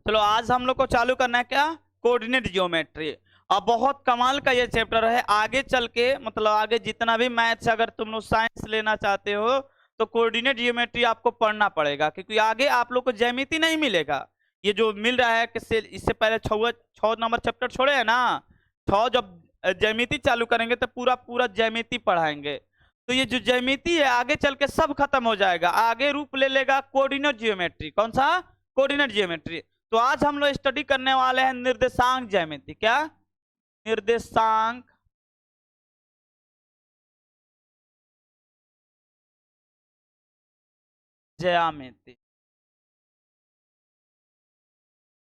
चलो आज हम लोग को चालू करना है क्या, कोऑर्डिनेट ज्योमेट्री। और बहुत कमाल का ये चैप्टर है। आगे चल के मतलब आगे जितना भी मैथ्स अगर तुम लोग साइंस लेना चाहते हो तो कोऑर्डिनेट ज्योमेट्री आपको पढ़ना पड़ेगा, क्योंकि आगे आप लोग को ज्यामिति नहीं मिलेगा। ये जो मिल रहा है कि इससे पहले 6 नंबर चैप्टर छोड़े है ना, 6 जब ज्यामिति चालू करेंगे तो पूरा पूरा ज्यामिति पढ़ाएंगे। तो ये जो ज्यामिति है आगे चल के सब खत्म हो जाएगा, आगे रूप ले लेगा कोऑर्डिनेट ज्योमेट्री। कौन सा, कोऑर्डिनेट ज्योमेट्री। तो आज हम लोग स्टडी करने वाले हैं निर्देशांक ज्यामिति। क्या, निर्देशांक ज्यामिति।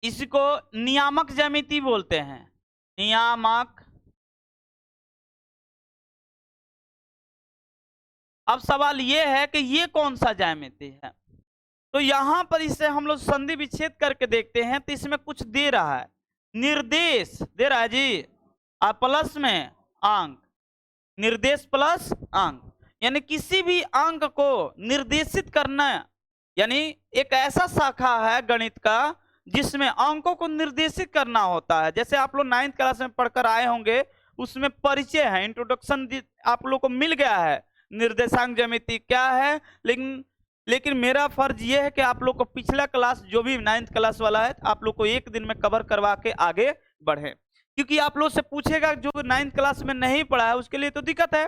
इसको नियामक ज्यामिति बोलते हैं, नियामक। अब सवाल ये है कि ये कौन सा ज्यामिति है। तो यहां पर इसे हम लोग संधि विच्छेद करके देखते हैं तो इसमें कुछ दे रहा है, निर्देश दे रहा है जी, और प्लस में अंक, निर्देश प्लस अंक, यानी किसी भी अंक को निर्देशित करना। यानी एक ऐसा शाखा है गणित का जिसमें अंकों को निर्देशित करना होता है। जैसे आप लोग 9th क्लास में पढ़कर आए होंगे, उसमें परिचय है, इंट्रोडक्शन आप लोग को मिल गया है निर्देशांक ज्यामिति क्या है। लेकिन मेरा फर्ज ये है कि आप लोग को पिछला क्लास जो भी 9th क्लास वाला है आप लोग को एक दिन में कवर करवा के आगे बढ़े, क्योंकि आप लोग से पूछेगा जो 9th क्लास में नहीं पढ़ा है उसके लिए तो दिक्कत है।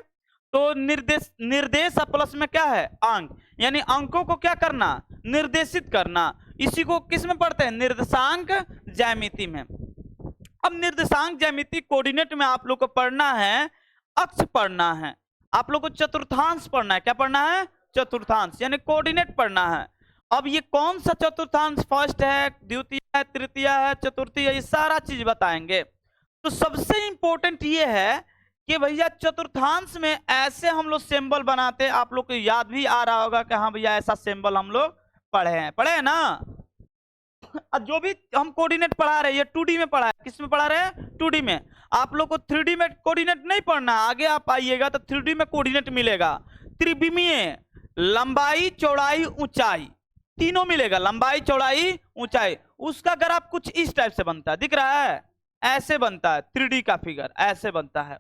तो निर्देश प्लस में क्या है, अंक, यानी अंकों को क्या करना, निर्देशित करना। इसी को किस में पढ़ते हैं, निर्देशांक ज्यामिति में। अब निर्देशांक ज्यामिति कोऑर्डिनेट में आप लोग को पढ़ना है, अक्ष पढ़ना है, आप लोग को चतुर्थांश पढ़ना है। क्या पढ़ना है, चतुर्थांश, यानी कोऑर्डिनेट पढ़ना है। अब ये कौन सा चतुर्थांश, फर्स्ट है, द्वितीय है, तृतीय है, चतुर्थी है, ये सारा चीज बताएंगे। तो सबसे इंपॉर्टेंट ये है कि भैया चतुर्थांश में ऐसे हम लोग सिंबल बनाते, आप लोग को याद भी आ रहा होगा कि हाँ भैया ऐसा सिंबल हम लोग पढ़े हैं ना। जो भी हम कोऑर्डिनेट पढ़ा रहे हैं ये 2D में पढ़ा है। किस में पढ़ा रहे हैं, 2D में। आप लोग को 3D में कोऑर्डिनेट नहीं पढ़ना, आगे आप आइएगा तो 3D में कोऑर्डिनेट मिलेगा। त्रिविमीय, लंबाई चौड़ाई ऊंचाई तीनों मिलेगा, लंबाई चौड़ाई ऊंचाई। उसका ग्राफ कुछ इस टाइप से बनता है, दिख रहा है, ऐसे बनता है 3D का फिगर, ऐसे बनता है।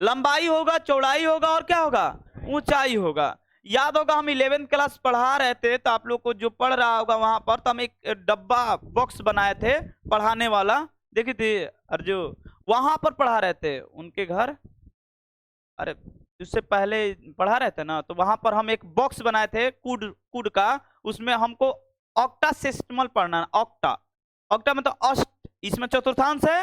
लंबाई होगा, चौड़ाई होगा और क्या होगा, ऊंचाई होगा। याद होगा हम 11th क्लास पढ़ा रहे थे तो आप लोग को जो पढ़ रहा होगा वहां पर, तो हम एक डब्बा बॉक्स बनाए थे पढ़ाने वाला, देखी थी अर्जु, वहां पर पढ़ा रहे थे उनके घर, अरे उससे पहले पढ़ा रहे थे ना, तो वहां पर हम एक बॉक्स बनाए थे कूड का, उसमें हमको ऑक्टासेसिमल पढ़ना। ऑक्टा मतलब अष्ट, इसमें चतुर्थांश है,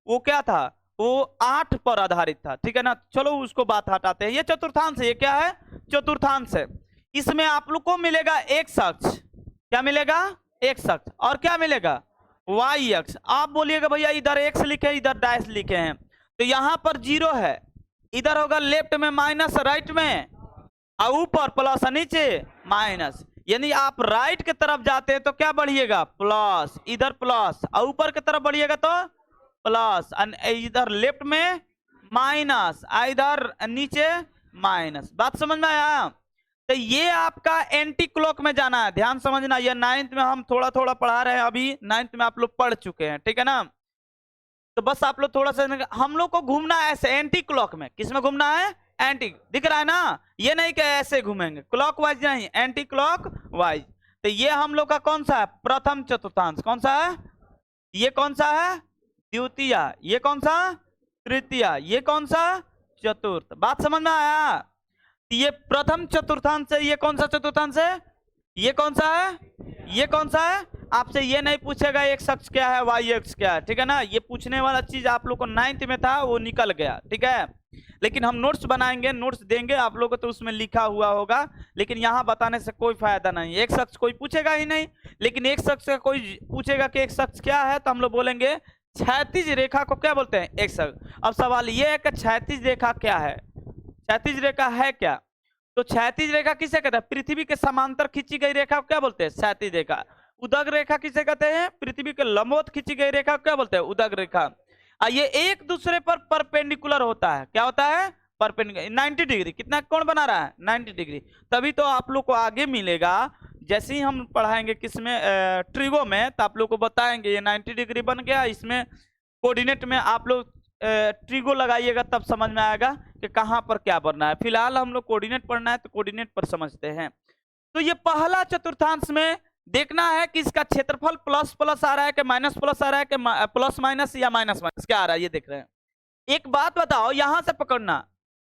वो क्या था, वो 8 पर आधारित था, ठीक है ना। चलो उसको बात हटाते हैं, ये चतुर्थांश है, ये क्या है, चतुर्थांश है। इसमें आप लोग को मिलेगा x अक्ष, क्या मिलेगा, x अक्ष, और क्या मिलेगा, y अक्ष। आप बोलिएगा भैया इधर x लिखे इधर डैश लिखे हैं, तो यहां पर 0 है, इधर होगा लेफ्ट में माइनस, राइट में, और ऊपर प्लस, नीचे माइनस। यानी आप राइट की तरफ जाते हैं तो क्या बढ़िएगा, प्लस, इधर प्लस, और ऊपर की तरफ बढ़िएगा तो प्लस, इधर लेफ्ट में माइनस, इधर नीचे माइनस। बात समझ में आया। तो ये आपका एंटी क्लॉक में जाना है, ध्यान समझना। ये 9th में हम थोड़ा थोड़ा पढ़ा रहे हैं, अभी 9th में आप लोग पढ़ चुके हैं, ठीक है ना। तो बस आप लोग थोड़ा सा, हम लोग को घूमना है ऐसे एंटी क्लॉक में। किस में घूमना है, एंटी, दिख रहा है ना, ये नहीं कि ऐसे घूमेंगे, क्लॉक वाइज नहीं, एंटी क्लॉक वाइज। तो ये हम लोग का कौन सा है, प्रथम चतुर्थांश। कौन सा है, ये कौन सा है, द्वितीय, ये कौन सा, तृतीय, ये कौन सा, चतुर्थ। बात समझ में आया। ये प्रथम चतुर्थांश है, ये कौन सा चतुर्थांश है, ये कौन सा है, ये कौन सा है। आपसे ये नहीं पूछेगा x अक्ष क्या है, y अक्ष क्या है, ठीक है ना। ये पूछने वाला चीज आप लोग को 9th में था, वो निकल गया, ठीक है। लेकिन हम नोट्स बनाएंगे, नोट्स देंगे आप लोगों को, तो उसमें लिखा हुआ होगा, लेकिन यहाँ बताने से कोई फायदा नहीं। x अक्ष कोई पूछेगा ही नहीं, लेकिन x अक्ष का कोई पूछेगा कि x अक्ष क्या है, तो हम लोग बोलेंगे क्षैतिज रेखा को क्या बोलते हैं, x अक्ष। अब सवाल ये है कि क्षैतिज रेखा क्या है, क्षैतिज रेखा है क्या। तो क्षैतिज रेखा किसे कहते हैं, पृथ्वी के समांतर खींची गई रेखा को क्या बोलते हैं, क्षैतिज रेखा। उदग रेखा किसे कहते हैं, पृथ्वी के लंबवत खींची गई रेखा को क्या बोलते हैं, उदग रेखा। ये एक दूसरे पर परपेंडिकुलर होता है, क्या होता है, परपेंडिकुलर, 90 डिग्री। कितना कोण बना रहा है, 90 डिग्री। तभी तो आप लोग को आगे मिलेगा जैसे ही हम पढ़ाएंगे किसमें ट्रिगो में, तो आप लोग को बताएंगे ये 90 डिग्री बन गया, इसमें कोऑर्डिनेट में आप लोग ट्रिगो लगाइएगा तब समझ में आएगा कि कहाँ पर क्या बनना है। फिलहाल हम लोग कोऑर्डिनेट पढ़ना है तो कोऑर्डिनेट पर समझते हैं। तो ये पहला चतुर्थांश में देखना है कि इसका क्षेत्रफल प्लस प्लस आ रहा है कि माइनस प्लस आ रहा है कि प्लस माइनस या माइनस माइनस क्या आ रहा है, ये देख रहे हैं। एक बात बताओ, यहां से पकड़ना,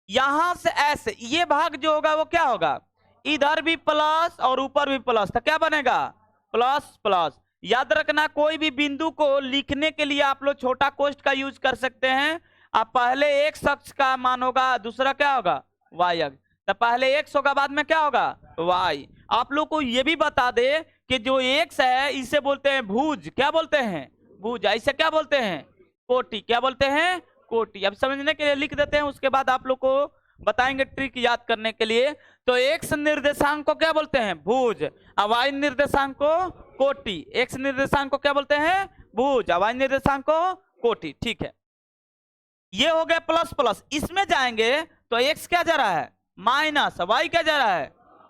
यहां से ऐसे ये भाग जो होगा वो क्या होगा, इधर भी प्लस और ऊपर भी प्लस, तो क्या बनेगा प्लस प्लस। याद रखना कोई भी बिंदु को लिखने के लिए आप लोग छोटा कोष्ठ का यूज कर सकते हैं। अब पहले x अक्ष का मान होगा, दूसरा क्या होगा y अक्ष, तो पहले x होगा बाद में क्या होगा y। आप लोग को ये भी बता दे कि जो x है इसे बोलते हैं भुज, क्या बोलते हैं भुज, इसे क्या बोलते हैं कोटि, क्या बोलते हैं कोटि। अब समझने के लिए लिख देते हैं, उसके बाद आप लोग को बताएंगे ट्रिक याद करने के लिए। तो x निर्देशांक को क्या बोलते हैं भुज, और y निर्देशांक को कोटि। x निर्देशांक को क्या बोलते हैं भुज, और y निर्देशांक को कोटि। ठीक है, ये हो गया प्लस प्लस। इसमें जाएंगे तो x क्या जा रहा है माइनस, y क्या जा रहा है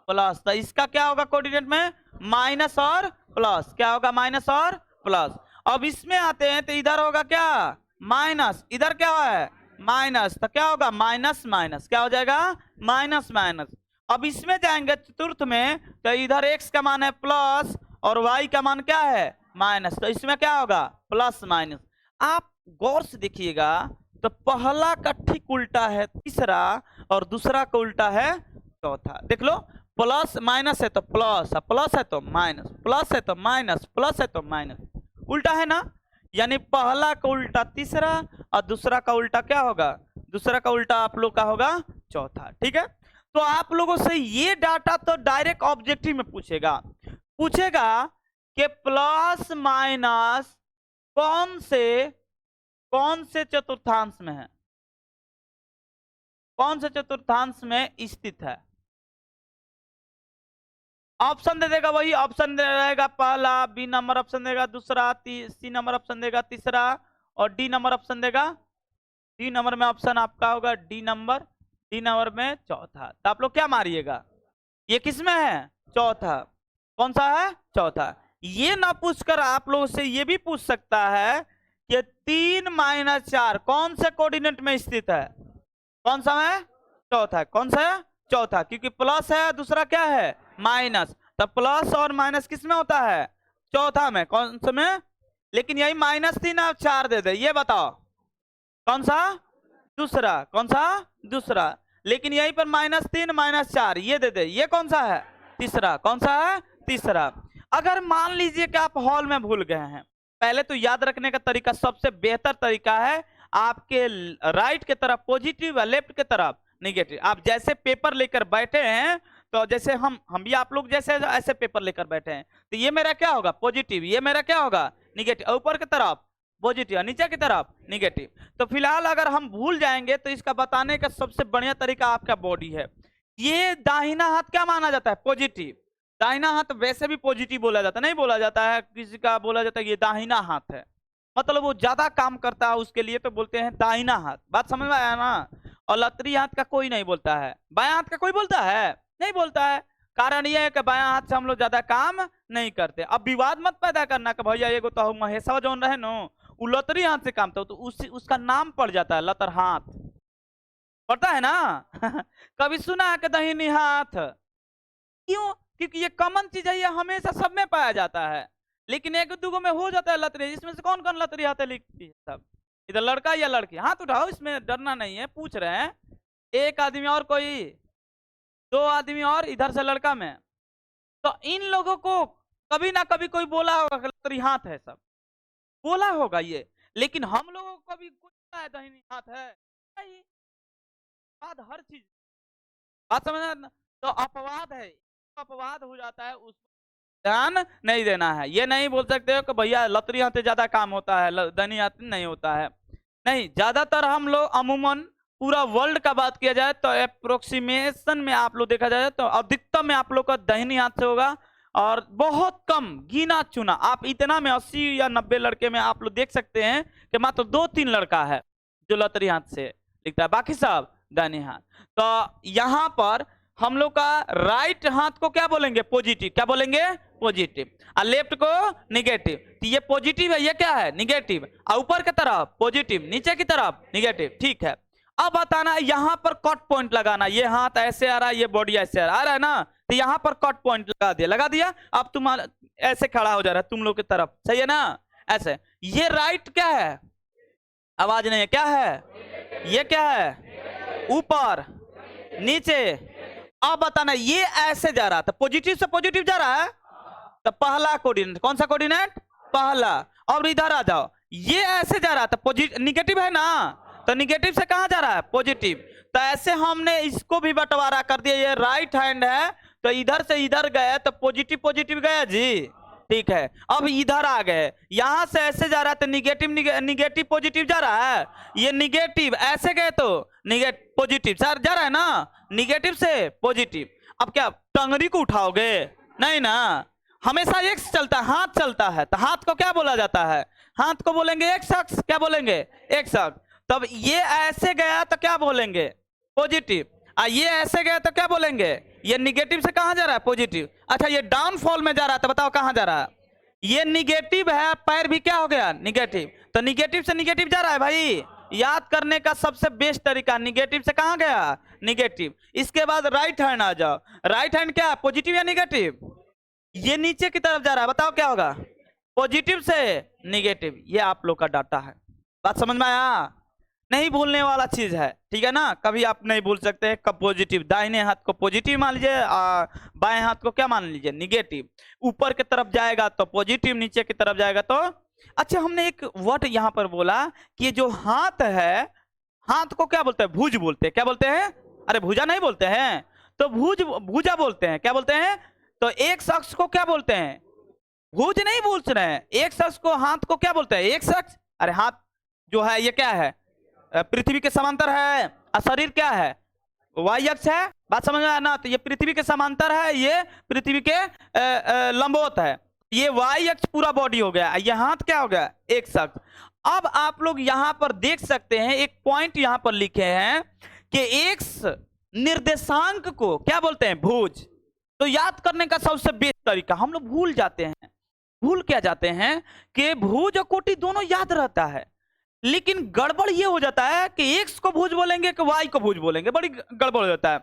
प्लस, तो इसका क्या होगा कोऑर्डिनेट में माइनस और प्लस, क्या होगा माइनस और प्लस। अब इसमें आते हैं तो इधर होगा क्या माइनस, इधर क्या है माइनस, तो क्या होगा माइनस माइनस, क्या हो जाएगा माइनस माइनस। अब इसमें जाएंगे चतुर्थ में तो इधर x का मान है प्लस और y का मान क्या है माइनस, तो इसमें क्या होगा प्लस माइनस। आप गौर से देखिएगा तो पहला का ठीक उल्टा है तीसरा और दूसरा का उल्टा है चौथा। देख लो, प्लस माइनस है तो प्लस, प्लस है तो माइनस, प्लस है तो माइनस, प्लस है तो माइनस, उल्टा है ना। यानी पहला का उल्टा तीसरा और दूसरा का उल्टा क्या होगा, दूसरा का उल्टा आप लोग का होगा चौथा। ठीक है, तो आप लोगों से ये डाटा तो डायरेक्ट ऑब्जेक्टिव में पूछेगा कि प्लस माइनस कौन से चतुर्थांश में है, कौन से चतुर्थांश में स्थित है। ऑप्शन दे देगा, वही ऑप्शन दे रहेगा, पहला, बी नंबर ऑप्शन देगा दूसरा, सी नंबर ऑप्शन देगा तीसरा, और डी नंबर ऑप्शन देगा, डी नंबर में ऑप्शन आपका होगा डी नंबर में चौथा। तो आप लोग क्या मारिएगा, ये किस में है चौथा, कौन सा है चौथा। ये ना पूछकर आप लोगों से ये भी पूछ सकता है कि 3 - 4 कौन से कोऑर्डिनेट में स्थित है, कौन सा है चौथा, कौन सा है चौथा, क्योंकि प्लस है दूसरा क्या है माइनस, तो प्लस और माइनस किस में होता है चौथा में, कौन सा में। लेकिन यही -3 और 4 दे दे, ये बताओ कौन सा दूसरा, कौन सा दूसरा। लेकिन यहीं पर -3 - 4 ये दे दे, ये कौन सा है तीसरा, कौन सा है तीसरा। अगर मान लीजिए कि आप हॉल में भूल गए हैं, पहले तो याद रखने का तरीका सबसे बेहतर तरीका है आपके राइट के तरफ पॉजिटिव और लेफ्ट के तरफ निगेटिव। आप जैसे पेपर लेकर बैठे हैं, तो जैसे हम भी आप लोग जैसे ऐसे पेपर लेकर बैठे हैं, तो ये मेरा क्या होगा पॉजिटिव, ये मेरा क्या होगा निगेटिव, ऊपर की तरफ पॉजिटिव, नीचे की तरफ निगेटिव। तो फिलहाल अगर हम भूल जाएंगे तो इसका बताने का सबसे बढ़िया तरीका आपका बॉडी है। ये दाहिना हाथ क्या माना जाता है पॉजिटिव, दाहिना हाथ वैसे भी पॉजिटिव बोला जाता है, नहीं बोला जाता है किसी का बोला जाता है ये दाहिना हाथ है, मतलब वो ज्यादा काम करता है उसके लिए तो बोलते हैं दाहिना हाथ। बात समझ में आया ना। और लतरी हाथ का कोई नहीं बोलता है, बायां हाथ का कोई बोलता है नहीं बोलता है। कारण ये है कि बायां हाथ से हम लोग ज्यादा काम नहीं करते। अब विवाद मत पैदा करना कि भैया ये तो महेशवा जो रहे नो वो लतरी हाथ से काम था, तो उसका नाम पड़ जाता है लतर हाथ, पड़ता है ना कभी सुना है कि दाहिनी हाथ, क्यों, क्योंकि ये कॉमन चीज है, ये हमेशा सब में पाया जाता है। लेकिन एक दूगो में हो जाता है लतरी, इसमें से कौन कौन लतरी हाथ लिखती है सब, इधर लड़का या लड़की, हाथ उठाओ, इसमें डरना नहीं है, पूछ रहे हैं। एक आदमी और कोई, 2 आदमी और, इधर से लड़का में, तो इन लोगों को कभी ना कभी कोई बोला होगा लतरी हाथ है, सब बोला होगा ये। लेकिन हम लोगों को कभी कुछ है दाहिनी हाथ है नहीं, बात हर चीज बात समझना, तो अपवाद है, अपवाद हो जाता है, उस ध्यान नहीं देना है। ये नहीं बोल सकते हो कि भैया लतरी हाथ ज्यादा काम होता है, दाहिनी हाथ नहीं होता है। नहीं, ज्यादातर हम लोग अमूमन पूरा वर्ल्ड का बात किया जाए तो अप्रोक्सीमेशन में आप लोग देखा जाए तो अधिकतम में आप लोग का दाहिनी हाथ से होगा, और बहुत कम गिना चुना, आप इतना में 80 या 90 लड़के में आप लोग देख सकते हैं कि मात्र 2-3 लड़का है जो लतरी हाथ से लिखता है, बाकी सब दाहिनी हाथ। तो यहाँ पर हम लोग का राइट हाथ को क्या बोलेंगे? पॉजिटिव। क्या बोलेंगे? पॉजिटिव। और लेफ्ट को निगेटिव। तो ये पॉजिटिव है, ये क्या है? निगेटिव। और ऊपर की तरफ पॉजिटिव, नीचे की तरफ निगेटिव। ठीक है, अब बताना यहाँ पर कट पॉइंट लगाना। ये हाथ ऐसे आ रहा है, ये बॉडी ऐसे आ रहा है ना, तो यहाँ पर कट पॉइंट लगा दिया। लगा दिया। अब तुम ऐसे खड़ा हो जा रहा है तुम लोग की तरफ, सही है ना? ऐसे। ये राइट क्या है? आवाज नहीं है, क्या है? ये क्या है? ऊपर नीचे। अब बताना, ये ऐसे जा रहा था, पॉजिटिव से पॉजिटिव जा रहा है, तो पहला कोऑर्डिनेट। कौन सा कोऑर्डिनेट? पहला। और इधर आ जाओ, ये ऐसे जा रहा था, पॉजिटिव निगेटिव है ना, तो निगेटिव से कहां जा रहा है? पॉजिटिव। तो ऐसे हमने इसको भी बंटवारा कर दिया। ये राइट हैंड है, तो इधर से इधर गए तो पॉजिटिव पॉजिटिव गया जी। ठीक है, अब इधर आ गए, यहां से ऐसे जा रहा है तो निगेटिव निगेटिव पॉजिटिव जा रहा है। ये निगेटिव ऐसे गए तो निगेटिव पॉजिटिव सर जा रहा है ना, निगेटिव से पॉजिटिव। अब क्या टंगरी को उठाओगे? नहीं ना, हमेशा एक्स चलता है, हाथ चलता है, तो हाथ को क्या बोला जाता है? हाथ को बोलेंगे एक्स अक्ष। क्या बोलेंगे? एक्स अक्ष। तब ये ऐसे गया तो क्या बोलेंगे? पॉजिटिव। ये ऐसे गया तो क्या बोलेंगे? ये निगेटिव से कहां जा रहा है? पॉजिटिव। अच्छा, ये डाउनफॉल में जा रहा था, बताओ कहां जा रहा है? ये निगेटिव है, पैर भी क्या हो गया? निगेटिव। तो निगेटिव से निगेटिव जा रहा है भाई। याद करने का सबसे बेस्ट तरीका, निगेटिव से कहां गया? निगेटिव। इसके बाद राइट हैंड आ जाओ। राइट हैंड क्या है? पॉजिटिव या निगेटिव? ये नीचे की तरफ जा रहा है, बताओ क्या होगा? पॉजिटिव से निगेटिव। ये आप लोग का डाटा है। बात समझ में आया? नहीं भूलने वाला चीज है, ठीक है ना? कभी आप नहीं भूल सकते कब पॉजिटिव। दाहिने हाथ को पॉजिटिव मान लीजिए, बाएं हाथ को क्या मान लीजिए? निगेटिव। ऊपर की तरफ जाएगा तो पॉजिटिव, नीचे की तरफ जाएगा तो। अच्छा, हमने एक वर्ड यहां पर बोला कि ये जो हाथ है, हाथ को क्या बोलते हैं? भुज बोलते हैं। क्या बोलते हैं? अरे भुजा नहीं बोलते हैं, तो भुजा बोलते हैं। क्या बोलते हैं? तो एक शख्स को क्या बोलते हैं? भुज नहीं बोल रहे हैं, एक शख्स को, हाथ को क्या बोलते हैं? एक शख्स। अरे हाथ जो है ये क्या है? पृथ्वी के समांतर है। और शरीर क्या है? वाई अक्ष है। बात समझ में आया ना? तो ये पृथ्वी के समांतर है, ये पृथ्वी के लंबवत है। ये वाई अक्ष पूरा बॉडी हो गया। ये हाथ क्या हो गया? एक शख्स। अब आप लोग यहां पर देख सकते हैं, एक पॉइंट यहां पर लिखे हैं कि एक्स निर्देशांक को क्या बोलते हैं? भुज। तो याद करने का सबसे बेस्ट तरीका, हम लोग भूल जाते हैं, भूल क्या जाते हैं कि भुज और कोटि दोनों याद रहता है, लेकिन गड़बड़ ये हो जाता है कि एक्स को भुज बोलेंगे कि वाई को भुज बोलेंगे, बड़ी गड़बड़ हो जाता है।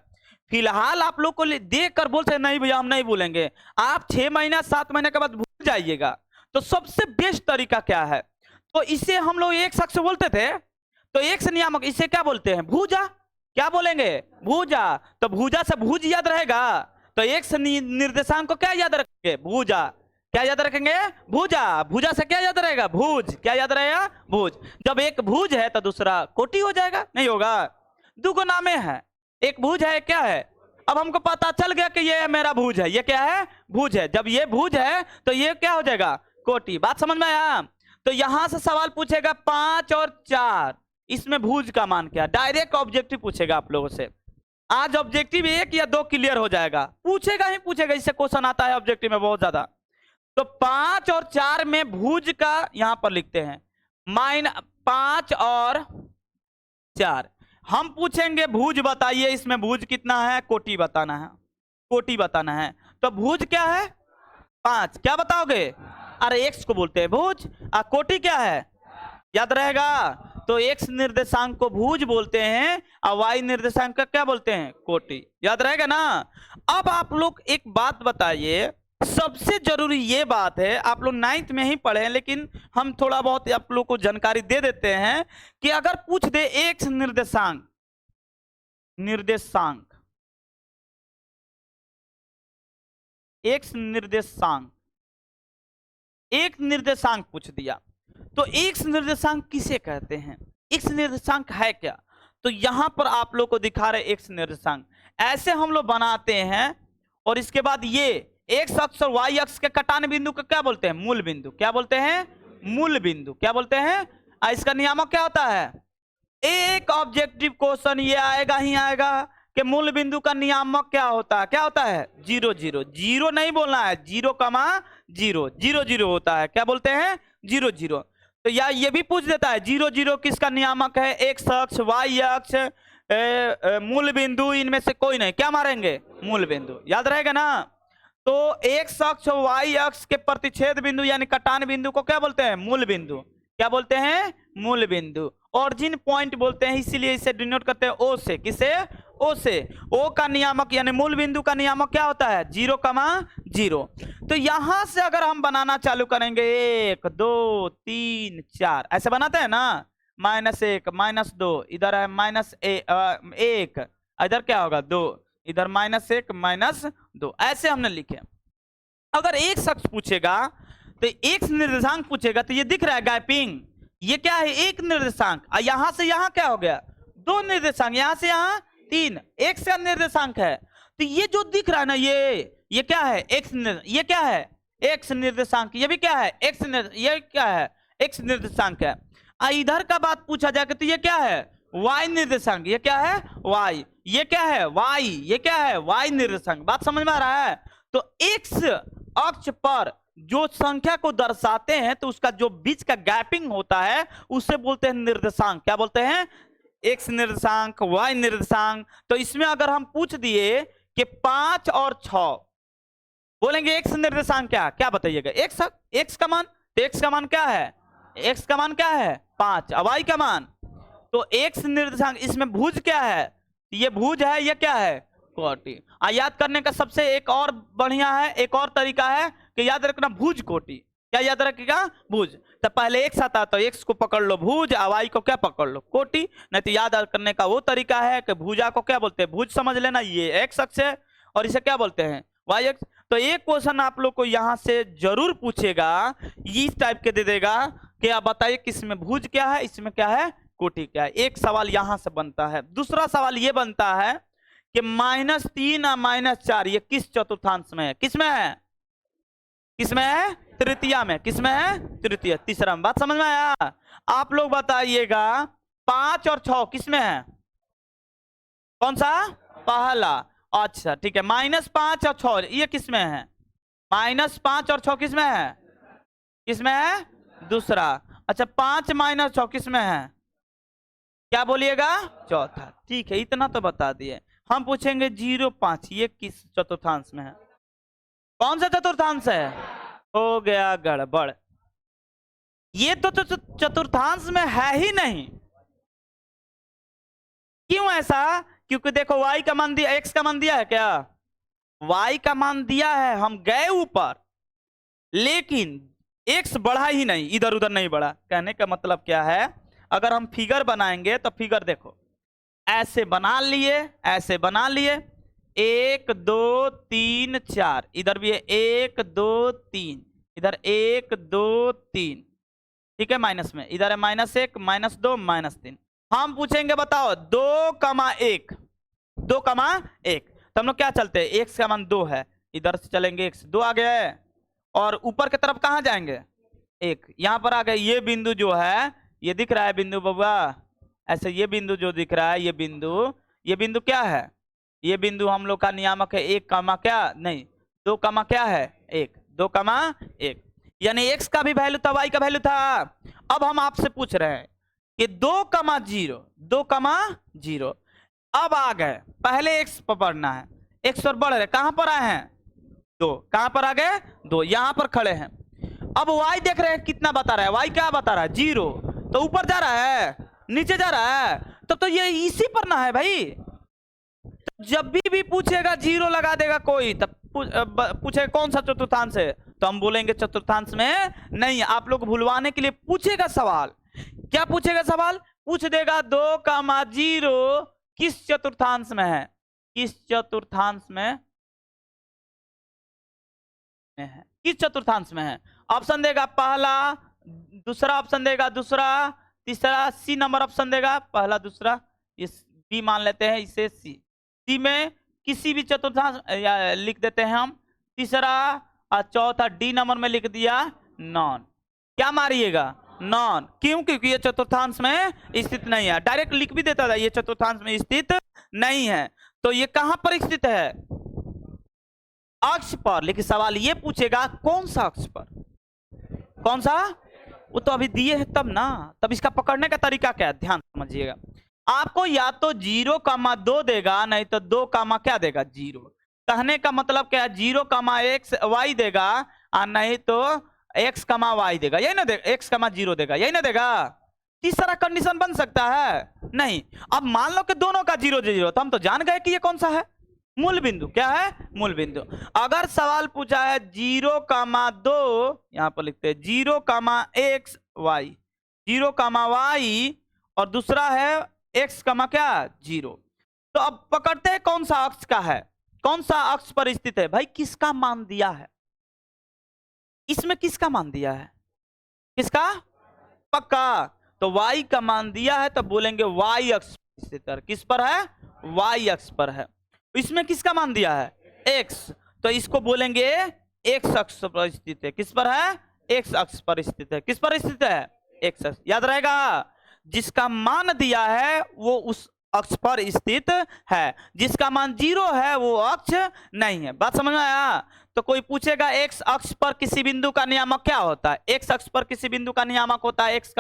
फिलहाल आप लोग को देख कर बोलते हैं नहीं भैया हम नहीं बोलेंगे, आप 6 महीना 7 महीने के बाद भूल जाइएगा। तो सबसे बेस्ट तरीका क्या है? तो इसे हम लोग एक शख्स बोलते थे, तो एक्स नियामक, इसे क्या बोलते हैं? भुजा। क्या बोलेंगे? भुजा। तो भुजा से भुज याद रहेगा, तो एक्स निर्देशांक को क्या याद रखेंगे? भुजा। क्या याद रखेंगे? भुजा। भुजा से क्या याद रहेगा? भुज। क्या याद रहेगा? भुज। जब एक भुज है तो दूसरा कोटि हो जाएगा, नहीं होगा? दो नामे है, एक भुज है, क्या है? अब हमको पता चल गया कि ये मेरा भुज है, ये क्या है? भुज है। जब ये भुज है तो ये क्या हो जाएगा? कोटि। बात समझ में आया? तो यहां से सवाल पूछेगा 5 और 4, इसमें भुज का मान क्या? डायरेक्ट ऑब्जेक्टिव पूछेगा आप लोगों से। आज ऑब्जेक्टिव 1 या 2 क्लियर हो जाएगा, पूछेगा ही पूछेगा, इससे क्वेश्चन आता है ऑब्जेक्टिव में बहुत ज्यादा। तो 5 और 4 में भुज का यहां पर लिखते हैं -5 और 4। हम पूछेंगे भुज बताइए, इसमें भुज कितना है? कोटि बताना है, कोटि बताना है। तो भुज क्या है? 5। क्या बताओगे? अरे एक्स को बोलते हैं भुज, कोटि क्या है? याद रहेगा? तो एक्स निर्देशांक को भुज बोलते हैं और वाई निर्देशांक का क्या बोलते हैं? कोटि। याद रहेगा ना? अब आप लोग एक बात बताइए, सबसे जरूरी ये बात है, आप लोग 9th में ही पढ़े हैं, लेकिन हम थोड़ा बहुत आप लोग को जानकारी दे देते हैं कि अगर पूछ दे एक्स निर्देशांक, निर्देशांक, एक्स निर्देशांक, एक निर्देशांक पूछ दिया, तो एक्स निर्देशांक किसे कहते हैं? एक्स निर्देशांक है क्या? तो यहां पर आप लोग को दिखा रहे एक्स निर्देशांक, ऐसे हम लोग बनाते हैं। और इसके बाद ये एक्स अक्ष और वाई अक्ष के कटान बिंदु को क्या बोलते हैं? मूल बिंदु। क्या बोलते हैं? मूल बिंदु। क्या बोलते हैं? इसका नियामक क्या होता है? एक ऑब्जेक्टिव क्वेश्चन ये आएगा ही आएगा कि मूल बिंदु का नियामक क्या होता है? क्या होता है? 0 0। 0 नहीं बोलना है, 0,0 0 0 होता है। क्या बोलते हैं? 0 0। तो या ये भी पूछ देता है 0 0 किसका नियामक है? एक्स अक्ष, वाई अक्ष, मूल बिंदु इनमें से कोई नहीं, क्या मारेंगे? मूल बिंदु। याद रहेगा ना? तो एक्स अक्ष और वाई अक्ष के प्रतिच्छेद बिंदु यानी कटान बिंदु को क्या बोलते हैं? मूल बिंदु। क्या बोलते हैं? मूल बिंदु। ऑरिजिन पॉइंट बोलते हैं, इसीलिए इसे डिनोट करते हैं ओ से। किसे? ओ से। ओ का नियामक यानी मूल बिंदु का नियामक क्या होता है? 0,0। तो यहां से अगर हम बनाना चालू करेंगे 1 2 3 4 ऐसे बनाते हैं ना, -1 -2, इधर है -1, इधर क्या होगा? 2, इधर -1 -2, ऐसे हमने लिखे। अगर एक शख्स पूछेगा तो एक निर्देशांक पूछेगा, तो ये दिख रहा है गैपिंग, ये क्या है? एक निर्देशांक। यहां से यहां क्या हो गया? 2 निर्देशांक, यहां से यहां 3, एक्स का निर्देशांक है। तो ये जो दिख रहा है ना, ये क्या है? एक्स। ये क्या है? एक्स निर्देशांक। ये भी क्या है? एक्स। ये क्या है? एक्स निर्देशांक है। इधर का बात पूछा जाएगा तो ये क्या है? वाई निर्देशांक। ये क्या है? वाई। ये क्या है? वाई। ये क्या है? वाई निर्देशांक। बात समझ में आ रहा है? तो एक्स अक्ष पर जो संख्या को दर्शाते हैं तो उसका जो बीच का गैपिंग होता है उसे बोलते हैं निर्देशांक। क्या बोलते हैं? एक्स निर्देशांक, वाई निर्देशांक। तो इसमें अगर हम पूछ दिए कि 5 और 6, बोलेंगे एक्स निर्देशांक क्या? क्या बताइएगा? एक्स का मान। तो एक्स का मान क्या है? एक्स का मान क्या है? 5। वाई का मान, तो एक्स निर्देशांक। इसमें भुज क्या है? ये भुज है, ये क्या है? कोटि। याद करने का सबसे एक और बढ़िया है, एक और तरीका है कि याद रखना भुज कोटि। क्या याद रखेगा? भुज। तो पहले एक्स आता तो एक्स को पकड़ लो भुज, वाई को क्या पकड़ लो? कोटि। नहीं तो याद करने का वो तरीका है कि भुजा को क्या बोलते हैं? भुज समझ लेना, ये एक्स अक्ष है और इसे क्या बोलते हैं? वाई अक्ष। तो एक क्वेश्चन आप लोग को यहां से जरूर पूछेगा, इस टाइप के दे देगा कि आप बताइए किसमें भुज क्या है, इसमें क्या है? कोटि क्या है। एक सवाल यहां से बनता है। दूसरा सवाल ये बनता है कि -3 और -4 ये किस चतुर्थांश में है? किसमें है? किसमें है? तृतीया में। किसमें है? तृतीय। तीसरा में। बात समझ में आया? आप लोग बताइएगा 5 और 6 किसमें है? कौन सा? पहला। अच्छा ठीक है। -5 और 6 ये किसमें है? -5 और 6 किसमें है? किसमें है? दूसरा। अच्छा 5 - 6 किसमें है? क्या बोलिएगा? चौथा। ठीक है, इतना तो बता दिए। हम पूछेंगे 0 5 ये किस चतुर्थांश में है? कौन सा चतुर्थांश है? हो गया गड़बड़, ये तो चतुर्थांश में है ही नहीं। क्यों ऐसा? क्योंकि देखो y का मान दिया, x का मान दिया है क्या? y का मान दिया है, हम गए ऊपर, लेकिन x बढ़ा ही नहीं, इधर उधर नहीं बढ़ा। कहने का मतलब क्या है? अगर हम फिगर बनाएंगे तो फिगर देखो ऐसे बना लिए, ऐसे बना लिए, 1 2 3 4, इधर भी है 1 2 3, इधर 1 2 3, ठीक है, माइनस में, इधर है -1 -2 -3। हम पूछेंगे बताओ 2,1, 2,1, तो हम लोग क्या चलते हैं? x का मान 2 है, इधर से चलेंगे x 2 आ गया है, और ऊपर की तरफ कहाँ जाएंगे? 1, यहां पर आ गए। ये बिंदु जो है, ये दिख रहा है बिंदु बबुआ, ऐसे ये बिंदु जो दिख रहा है, ये बिंदु क्या है? ये बिंदु हम लोग का नियामक है 1, क्या नहीं 2, क्या है 1, 2,1, यानी x का भी वैल्यू था, y का वैल्यू था। अब हम आपसे पूछ रहे हैं कि 2,0, 2,0, अब आ गए, पहले x पर बढ़ना है, x और बढ़ रहे, कहां पर आए हैं? 2, कहां पर आ गए? 2, यहां पर खड़े हैं। अब y देख रहे हैं कितना बता रहा है? y क्या बता रहा है? 0, तो ऊपर जा रहा है, नीचे जा रहा है, तो ये इसी पर ना है भाई। तो जब भी पूछेगा 0 लगा देगा कोई, तब पूछेगा कौन सा चतुर्थांश है, तो हम बोलेंगे चतुर्थांश में नहीं। आप लोग भूलवाने के लिए पूछेगा सवाल, क्या पूछेगा सवाल? पूछ देगा 2,0 किस चतुर्थांश में है? किस चतुर्थांश में है? किस चतुर्थांश में है? ऑप्शन देगा पहला, दूसरा ऑप्शन देगा, दूसरा, तीसरा, सी नंबर ऑप्शन देगा, पहला दूसरा, इस बी मान लेते हैं इसे सी में किसी भी चतुर्थांश लिख देते हैं हम, तीसरा और चौथा डी नंबर में लिख दिया नॉन। क्या मारिएगा? नॉन। क्यों? क्योंकि ये चतुर्थांश में स्थित नहीं है। डायरेक्ट लिख भी देता था ये चतुर्थांश में स्थित नहीं है। तो ये कहां पर स्थित है? अक्ष पर। लेकिन सवाल ये पूछेगा कौन सा अक्ष पर? कौन सा? वो तो अभी दिए हैं तब ना, तब इसका पकड़ने का तरीका क्या है ध्यान समझिएगा। आपको या तो 0,2 देगा, नहीं तो 2, क्या देगा 0। कहने का मतलब क्या है, 0,x y देगा और नहीं तो x, y देगा, यही ना देगा, x, 0 देगा, यही ना देगा। तीसरा कंडीशन बन सकता है नहीं। अब मान लो कि दोनों का 0 0, तो हम तो जान गए कि ये कौन सा है, मूल बिंदु। क्या है, मूल बिंदु। अगर सवाल पूछा है 0,2, यहां पर लिखते हैं 0,x y, 0,y और दूसरा है x, क्या 0। तो अब पकड़ते हैं कौन सा अक्ष का है, कौन सा अक्ष पर स्थित है। भाई किसका मान दिया है, इसमें किसका मान दिया है, किसका, पक्का। तो y का मान दिया है तो बोलेंगे y अक्ष पर स्थित है। किस पर है, y अक्ष पर है। इसमें किसका मान दिया है, x, तो इसको बोलेंगे x अक्ष पर स्थित है। किस पर है, x अक्ष पर स्थित है। किस पर स्थित है, x अक्ष। याद रहेगा, जिसका मान दिया है वो उस अक्ष पर स्थित है, जिसका मान 0 है वो अक्ष नहीं है। बात समझ में आया। तो कोई पूछेगा x अक्ष पर किसी बिंदु का नियामक क्या होता है, x अक्ष पर किसी बिंदु का नियामक होता है x,